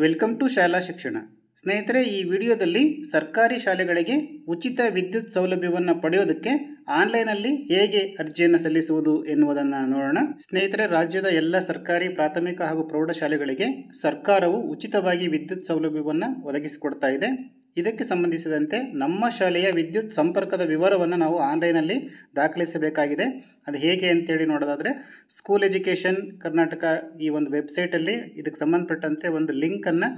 Welcome to ಶಾಲಾ ಶಿಕ್ಷಣ. ಸ್ನೇಹಿತರೆ, ಈ ವಿಡಿಯೋದಲ್ಲಿ ಸರ್ಕಾರಿ ಶಾಲೆಗಳಿಗೆ ಉಚಿತ ವಿದ್ಯುತ್ ಸೌಲಭ್ಯವನ್ನು ಪಡೆಯೋದಕ್ಕೆ ಆನ್ಲೈನಲ್ಲಿ ಹೇಗೆ ಅರ್ಜಿಯನ್ನು ಸಲ್ಲಿಸುವುದು ಎನ್ನುವುದನ್ನು ನೋಡೋಣ. ಸ್ನೇಹಿತರೆ, ರಾಜ್ಯದ ಎಲ್ಲ ಸರ್ಕಾರಿ ಪ್ರಾಥಮಿಕ ಹಾಗೂ ಪ್ರೌಢಶಾಲೆಗಳಿಗೆ ಸರ್ಕಾರವು ಉಚಿತವಾಗಿ ವಿದ್ಯುತ್ ಸೌಲಭ್ಯವನ್ನು ಒದಗಿಸಿಕೊಡ್ತಾ ಇದೆ. ಇದಕ್ಕೆ ಸಂಬಂಧಿಸಿದಂತೆ ನಮ್ಮ ಶಾಲೆಯ ವಿದ್ಯುತ್ ಸಂಪರ್ಕದ ವಿವರವನ್ನು ನಾವು ಆನ್ಲೈನಲ್ಲಿ ದಾಖಲಿಸಬೇಕಾಗಿದೆ. ಅದು ಹೇಗೆ ಅಂತೇಳಿ ನೋಡೋದಾದರೆ, ಸ್ಕೂಲ್ ಎಜುಕೇಷನ್ ಕರ್ನಾಟಕ ಈ ಒಂದು ವೆಬ್ಸೈಟಲ್ಲಿ ಇದಕ್ಕೆ ಸಂಬಂಧಪಟ್ಟಂತೆ ಒಂದು ಲಿಂಕನ್ನು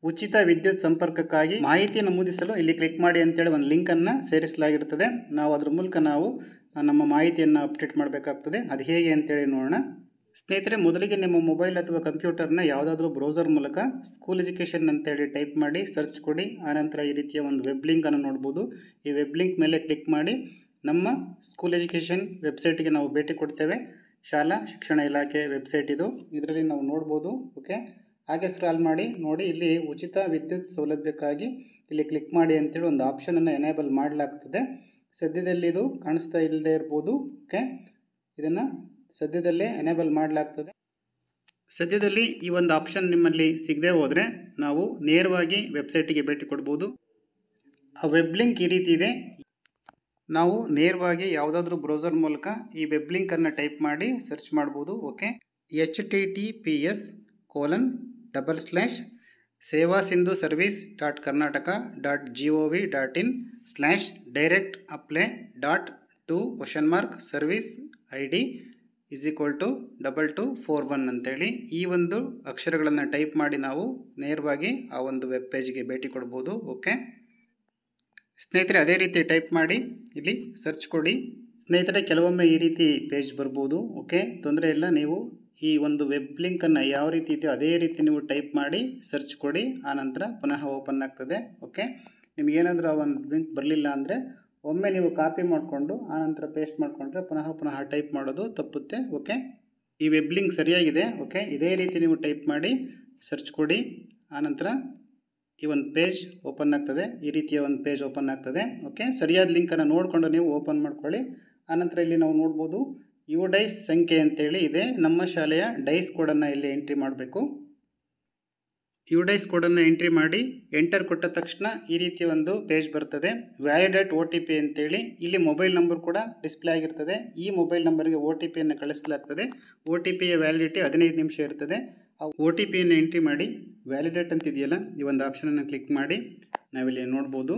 ಉಚಿತ ವಿದ್ಯುತ್ ಸಂಪರ್ಕಕ್ಕಾಗಿ ಮಾಹಿತಿ ನಮೂದಿಸಲು ಇಲ್ಲಿ ಕ್ಲಿಕ್ ಮಾಡಿ ಅಂತೇಳಿ ಒಂದು ಲಿಂಕನ್ನು ಸೇರಿಸಲಾಗಿರ್ತದೆ. ನಾವು ಅದರ ಮೂಲಕ ನಾವು ನಮ್ಮ ಮಾಹಿತಿಯನ್ನು ಅಪ್ಡೇಟ್ ಮಾಡಬೇಕಾಗ್ತದೆ. ಅದು ಹೇಗೆ ಅಂತೇಳಿ ನೋಡೋಣ. ಸ್ನೇಹಿತರೆ, ಮೊದಲಿಗೆ ನಿಮ್ಮ ಮೊಬೈಲ್ ಅಥವಾ ಕಂಪ್ಯೂಟರ್ನ ಯಾವುದಾದ್ರೂ ಬ್ರೌಸರ್ ಮೂಲಕ ಸ್ಕೂಲ್ ಎಜುಕೇಷನ್ ಅಂತೇಳಿ ಟೈಪ್ ಮಾಡಿ ಸರ್ಚ್ ಕೊಡಿ. ಆನಂತರ ಈ ರೀತಿಯ ಒಂದು ವೆಬ್ ಲಿಂಕನ್ನು ನೋಡ್ಬೋದು. ಈ ವೆಬ್ ಲಿಂಕ್ ಮೇಲೆ ಕ್ಲಿಕ್ ಮಾಡಿ ನಮ್ಮ ಸ್ಕೂಲ್ ಎಜುಕೇಷನ್ ವೆಬ್ಸೈಟಿಗೆ ನಾವು ಭೇಟಿ ಕೊಡ್ತೇವೆ. ಶಾಲಾ ಶಿಕ್ಷಣ ಇಲಾಖೆ ವೆಬ್ಸೈಟ್ ಇದು. ಇದರಲ್ಲಿ ನಾವು ನೋಡ್ಬೋದು. ಓಕೆ, ಹಾಗೆ ಸ್ಕ್ರಾಲ್ ಮಾಡಿ ನೋಡಿ, ಇಲ್ಲಿ ಉಚಿತ ವಿದ್ಯುತ್ ಸೌಲಭ್ಯಕ್ಕಾಗಿ ಇಲ್ಲಿ ಕ್ಲಿಕ್ ಮಾಡಿ ಅಂತೇಳಿ ಒಂದು ಆಪ್ಷನನ್ನು ಎನೇಬಲ್ ಮಾಡಲಾಗ್ತದೆ. ಸದ್ಯದಲ್ಲಿ ಇದು ಕಾಣಿಸ್ತಾ ಇಲ್ಲದೆ ಇರ್ಬೋದು. ಓಕೆ, ಇದನ್ನು ಸದ್ಯದಲ್ಲೇ ಎನೇಬಲ್ ಮಾಡಲಾಗ್ತದೆ. ಸದ್ಯದಲ್ಲಿ ಈ ಒಂದು ಆಪ್ಷನ್ ನಿಮ್ಮಲ್ಲಿ ಸಿಗದೆ ಹೋದರೆ ನಾವು ನೇರವಾಗಿ ವೆಬ್ಸೈಟಿಗೆ ಭೇಟಿ ಕೊಡ್ಬೋದು. ಆ ವೆಬ್ ಲಿಂಕ್ ಈ ರೀತಿ ಇದೆ. ನಾವು ನೇರವಾಗಿ ಯಾವುದಾದ್ರೂ ಬ್ರೌಸರ್ ಮೂಲಕ ಈ ವೆಬ್ ಲಿಂಕನ್ನು ಟೈಪ್ ಮಾಡಿ ಸರ್ಚ್ ಮಾಡ್ಬೋದು. ಓಕೆ, https://sevasinduservice.karnataka.gov.in/direct-apply.to?service-id =2241 ಅಂತೇಳಿ ಈ ಒಂದು ಅಕ್ಷರಗಳನ್ನು ಟೈಪ್ ಮಾಡಿ ನಾವು ನೇರವಾಗಿ ಆ ಒಂದು ವೆಬ್ ಪೇಜ್ಗೆ ಭೇಟಿ ಕೊಡ್ಬೋದು. ಓಕೆ ಸ್ನೇಹಿತರೆ, ಅದೇ ರೀತಿ ಟೈಪ್ ಮಾಡಿ ಇಲ್ಲಿ ಸರ್ಚ್ ಕೊಡಿ. ಸ್ನೇಹಿತರೆ, ಕೆಲವೊಮ್ಮೆ ಈ ರೀತಿ ಪೇಜ್ ಬರ್ಬೋದು. ಓಕೆ, ತೊಂದರೆ ಇಲ್ಲ. ನೀವು ಈ ಒಂದು ವೆಬ್ ಲಿಂಕನ್ನು ಯಾವ ರೀತಿ ಇದೆಯೋ ಅದೇ ರೀತಿ ನೀವು ಟೈಪ್ ಮಾಡಿ ಸರ್ಚ್ ಕೊಡಿ. ಆನಂತರ ಪುನಃ ಓಪನ್ ಆಗ್ತದೆ. ಓಕೆ, ನಿಮಗೇನಾದರೂ ಆ ಒಂದು ಲಿಂಕ್ ಬರಲಿಲ್ಲ ಅಂದರೆ ಒಮ್ಮೆ ನೀವು ಕಾಪಿ ಮಾಡಿಕೊಂಡು ಆನಂತರ ಪೇಸ್ಟ್ ಮಾಡಿಕೊಂಡ್ರೆ ಪುನಃ ಟೈಪ್ ಮಾಡೋದು ತಪ್ಪುತ್ತೆ. ಓಕೆ, ಈ ವೆಬ್ ಲಿಂಕ್ ಸರಿಯಾಗಿದೆ. ಓಕೆ, ಇದೇ ರೀತಿ ನೀವು ಟೈಪ್ ಮಾಡಿ ಸರ್ಚ್ ಕೊಡಿ. ಆನಂತರ ಈ ಒಂದು ಪೇಜ್ ಓಪನ್ ಆಗ್ತದೆ. ಈ ರೀತಿಯ ಒಂದು ಪೇಜ್ ಓಪನ್ ಆಗ್ತದೆ. ಓಕೆ, ಸರಿಯಾದ ಲಿಂಕನ್ನು ನೋಡಿಕೊಂಡು ನೀವು ಓಪನ್ ಮಾಡ್ಕೊಳ್ಳಿ. ಆನಂತರ ಇಲ್ಲಿ ನಾವು ನೋಡ್ಬೋದು UDICE ಸಂಖ್ಯೆ ಅಂತೇಳಿ ಇದೆ. ನಮ್ಮ ಶಾಲೆಯ ಡೈಸ್ ಕೋಡನ್ನು ಇಲ್ಲಿ ಎಂಟ್ರಿ ಮಾಡಬೇಕು. UDICE ಕೋಡನ್ನು ಎಂಟ್ರಿ ಮಾಡಿ ಎಂಟರ್ ಕೊಟ್ಟ ತಕ್ಷಣ ಈ ರೀತಿಯ ಒಂದು ಪೇಜ್ ಬರ್ತದೆ. ವ್ಯಾಲಿಡೇಟ್ OTP ಅಂತೇಳಿ ಇಲ್ಲಿ ಮೊಬೈಲ್ ನಂಬರ್ ಕೂಡ ಡಿಸ್ಪ್ಲೇ ಆಗಿರ್ತದೆ. ಈ ಮೊಬೈಲ್ ನಂಬರ್ಗೆ OTPಯನ್ನು ಕಳಿಸಲಾಗ್ತದೆ. OTPಯ ವ್ಯಾಲಿಡಿಟಿ 15 ನಿಮಿಷ ಇರ್ತದೆ. ಆ OTPಯನ್ನು ಎಂಟ್ರಿ ಮಾಡಿ ವ್ಯಾಲಿಡೇಟ್ ಅಂತಿದೆಯಲ್ಲ ಈ ಒಂದು ಆಪ್ಷನನ್ನು ಕ್ಲಿಕ್ ಮಾಡಿ ನಾವಿಲ್ಲಿ ನೋಡ್ಬೋದು.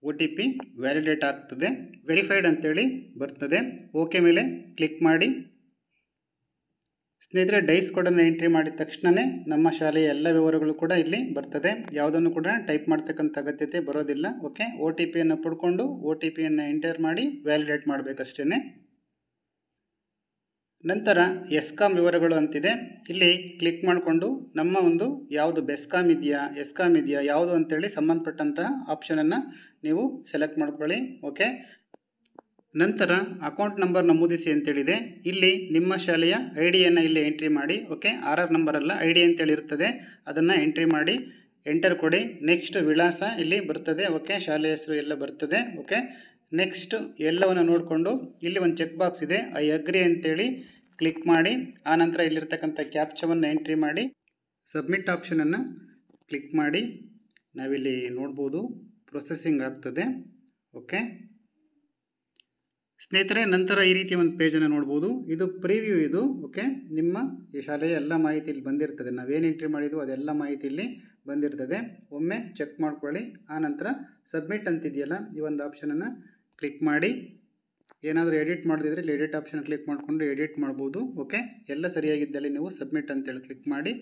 OTP ವ್ಯಾಲಿಡೇಟ್ ಆಗ್ತದೆ. ವೆರಿಫೈಡ್ ಅಂತೇಳಿ ಬರ್ತದೆ. ಓಕೆ ಮೇಲೆ ಕ್ಲಿಕ್ ಮಾಡಿ. ಸ್ನೇಹಿತರೆ, ಡೈಸ್ ಕೋಡನ್ನು ಎಂಟ್ರಿ ಮಾಡಿದ ತಕ್ಷಣವೇ ನಮ್ಮ ಶಾಲೆಯ ಎಲ್ಲ ವಿವರಗಳು ಕೂಡ ಇಲ್ಲಿ ಬರ್ತದೆ. ಯಾವುದನ್ನು ಕೂಡ ಟೈಪ್ ಮಾಡ್ತಕ್ಕಂಥ ಅಗತ್ಯತೆ ಬರೋದಿಲ್ಲ. ಓಕೆ, OTPಯನ್ನು ಪಡ್ಕೊಂಡು OTPಯನ್ನು ಎಂಟರ್ ಮಾಡಿ ವ್ಯಾಲಿಡೇಟ್ ಮಾಡಬೇಕಷ್ಟೇ. ನಂತರ ಎಸ್ಕಾಂ ವಿವರಗಳು ಅಂತಿದೆ. ಇಲ್ಲಿ ಕ್ಲಿಕ್ ಮಾಡಿಕೊಂಡು ನಮ್ಮ ಒಂದು ಯಾವುದು ಬೆಸ್ಕಾಮ್ ಇದೆಯಾ ಯಾವುದು ಅಂತೇಳಿ ಸಂಬಂಧಪಟ್ಟಂತಹ ಆಪ್ಷನನ್ನು ನೀವು ಸೆಲೆಕ್ಟ್ ಮಾಡ್ಕೊಳ್ಳಿ. ಓಕೆ, ನಂತರ ಅಕೌಂಟ್ ನಂಬರ್ ನಮೂದಿಸಿ ಅಂತೇಳಿದೆ. ಇಲ್ಲಿ ನಿಮ್ಮ ಶಾಲೆಯ ID-ಯನ್ನು ಇಲ್ಲಿ ಎಂಟ್ರಿ ಮಾಡಿ. ಓಕೆ, RR ನಂಬರ್ ಅಲ್ಲ, ID ಅಂತೇಳಿ ಇರ್ತದೆ. ಅದನ್ನು ಎಂಟ್ರಿ ಮಾಡಿ ಎಂಟರ್ ಕೊಡಿ. ನೆಕ್ಸ್ಟ್ ವಿಳಾಸ ಇಲ್ಲಿ ಬರ್ತದೆ. ಓಕೆ, ಶಾಲೆಯ ಹೆಸರು ಎಲ್ಲ ಬರ್ತದೆ. ಓಕೆ, ನೆಕ್ಸ್ಟ್ ಎಲ್ಲವನ್ನು ನೋಡಿಕೊಂಡು ಇಲ್ಲಿ ಒಂದು ಚೆಕ್ ಬಾಕ್ಸ್ ಇದೆ. ಐ ಅಗ್ರಿ ಅಂತೇಳಿ ಕ್ಲಿಕ್ ಮಾಡಿ. ಆನಂತರ ಇಲ್ಲಿರ್ತಕ್ಕಂಥ ಕ್ಯಾಪ್ಚವನ್ನು ಎಂಟ್ರಿ ಮಾಡಿ ಸಬ್ಮಿಟ್ ಆಪ್ಷನನ್ನು ಕ್ಲಿಕ್ ಮಾಡಿ. ನಾವಿಲ್ಲಿ ನೋಡ್ಬೋದು ಪ್ರೊಸೆಸಿಂಗ್ ಆಗ್ತದೆ. ಓಕೆ ಸ್ನೇಹಿತರೆ, ನಂತರ ಈ ರೀತಿಯ ಒಂದು ಪೇಜನ್ನು ನೋಡ್ಬೋದು. ಇದು ಪ್ರಿವ್ಯೂ ಇದು. ಓಕೆ, ನಿಮ್ಮ ಈ ಶಾಲೆಯ ಎಲ್ಲ ಮಾಹಿತಿ ಇಲ್ಲಿ ಬಂದಿರ್ತದೆ. ನಾವೇನು ಎಂಟ್ರಿ ಮಾಡಿದ್ವು ಅದೆಲ್ಲ ಮಾಹಿತಿ ಇಲ್ಲಿ ಬಂದಿರ್ತದೆ. ಒಮ್ಮೆ ಚೆಕ್ ಮಾಡ್ಕೊಳ್ಳಿ. ಆನಂತರ ಸಬ್ಮಿಟ್ ಅಂತಿದೆಯಲ್ಲ ಈ ಒಂದು ಆಪ್ಷನನ್ನು ಕ್ಲಿಕ್ ಮಾಡಿ. ಏನಾದರೂ ಎಡಿಟ್ ಮಾಡೋದಿದ್ರೆ ಇಲ್ಲಿ ಎಡಿಟ್ ಆಪ್ಷನ್ ಕ್ಲಿಕ್ ಮಾಡಿಕೊಂಡು ಎಡಿಟ್ ಮಾಡ್ಬೋದು. ಓಕೆ, ಎಲ್ಲ ಸರಿಯಾಗಿದ್ದಲ್ಲಿ ನೀವು ಸಬ್ಮಿಟ್ ಅಂತೇಳಿ ಕ್ಲಿಕ್ ಮಾಡಿ.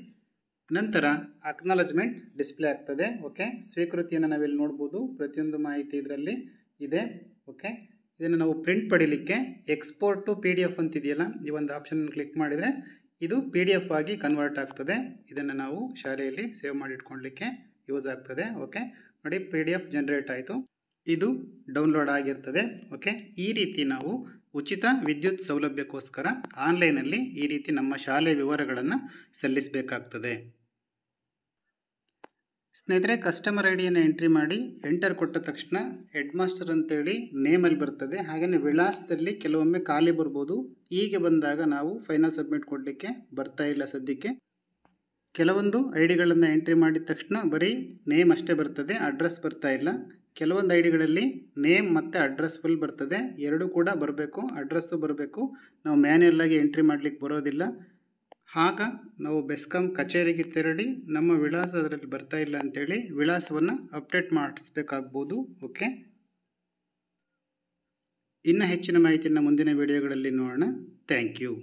ನಂತರ ಅಕ್ನಾಲಜ್ಮೆಂಟ್ ಡಿಸ್ಪ್ಲೇ ಆಗ್ತದೆ. ಓಕೆ, ಸ್ವೀಕೃತಿಯನ್ನು ನಾವಿಲ್ಲಿ ನೋಡ್ಬೋದು. ಪ್ರತಿಯೊಂದು ಮಾಹಿತಿ ಇದರಲ್ಲಿ ಇದೆ. ಓಕೆ, ಇದನ್ನು ನಾವು ಪ್ರಿಂಟ್ ಪಡೀಲಿಕ್ಕೆ ಎಕ್ಸ್ಪೋರ್ಟ್ ಟು PDF ಅಂತಿದೆಯಲ್ಲ ಈ ಒಂದು ಆಪ್ಷನ್ ಕ್ಲಿಕ್ ಮಾಡಿದರೆ ಇದು PDF ಆಗಿ ಕನ್ವರ್ಟ್ ಆಗ್ತದೆ. ಇದನ್ನು ನಾವು ಶಾಲೆಯಲ್ಲಿ ಸೇವ್ ಮಾಡಿ ಇಟ್ಕೊಳ್ಳಲಿಕ್ಕೆ ಯೂಸ್ ಆಗ್ತದೆ. ಓಕೆ ನೋಡಿ, PDF ಜನರೇಟ್ ಆಯಿತು. ಇದು ಡೌನ್ಲೋಡ್ ಆಗಿರ್ತದೆ. ಓಕೆ, ಈ ರೀತಿ ನಾವು ಉಚಿತ ವಿದ್ಯುತ್ ಸೌಲಭ್ಯಕ್ಕೋಸ್ಕರ ಆನ್ಲೈನಲ್ಲಿ ಈ ರೀತಿ ನಮ್ಮ ಶಾಲೆ ವಿವರಗಳನ್ನು ಸಲ್ಲಿಸಬೇಕಾಗ್ತದೆ. ಸ್ನೇಹಿತರೆ, ಕಸ್ಟಮರ್ ID-ಯನ್ನು ಎಂಟ್ರಿ ಮಾಡಿ ಎಂಟರ್ ಕೊಟ್ಟ ತಕ್ಷಣ ಹೆಡ್ ಮಾಸ್ಟರ್ ಅಂತೇಳಿ ನೇಮಲ್ಲಿ ಬರ್ತದೆ. ಹಾಗೆಯೇ ವಿಳಾಸದಲ್ಲಿ ಕೆಲವೊಮ್ಮೆ ಖಾಲಿ ಬರ್ಬೋದು. ಹೀಗೆ ಬಂದಾಗ ನಾವು ಫೈನಲ್ ಸಬ್ಮಿಟ್ ಕೊಡಲಿಕ್ಕೆ ಬರ್ತಾ ಇಲ್ಲ ಸದ್ಯಕ್ಕೆ. ಕೆಲವೊಂದು ಐ ಡಿಗಳನ್ನು ಎಂಟ್ರಿ ಮಾಡಿದ ತಕ್ಷಣ ಬರೀ ನೇಮ್ ಅಷ್ಟೇ ಬರ್ತದೆ, ಅಡ್ರೆಸ್ ಬರ್ತಾ ಇಲ್ಲ. ಕೆಲವೊಂದು ಐ ಡಿಗಳಲ್ಲಿ ನೇಮ್ ಮತ್ತು ಅಡ್ರೆಸ್ ಫುಲ್ ಬರ್ತದೆ, ಎರಡೂ ಕೂಡ ಬರಬೇಕು, ಅಡ್ರೆಸ್ಸು ಬರಬೇಕು. ನಾವು ಮ್ಯಾನ್ಯಲ್ಲಾಗಿ ಎಂಟ್ರಿ ಮಾಡಲಿಕ್ಕೆ ಬರೋದಿಲ್ಲ. ಆಗ ನಾವು ಬೆಸ್ಕಾಂ ಕಚೇರಿಗೆ ತೆರಳಿ ನಮ್ಮ ವಿಳಾಸ ಅದರಲ್ಲಿ ಬರ್ತಾ ಇಲ್ಲ ಅಂಥೇಳಿ ವಿಳಾಸವನ್ನು ಅಪ್ಡೇಟ್ ಮಾಡಿಸ್ಬೇಕಾಗ್ಬೋದು. ಓಕೆ, ಇನ್ನು ಹೆಚ್ಚಿನ ಮಾಹಿತಿಯನ್ನು ಮುಂದಿನ ವಿಡಿಯೋಗಳಲ್ಲಿ ನೋಡೋಣ. Thank you.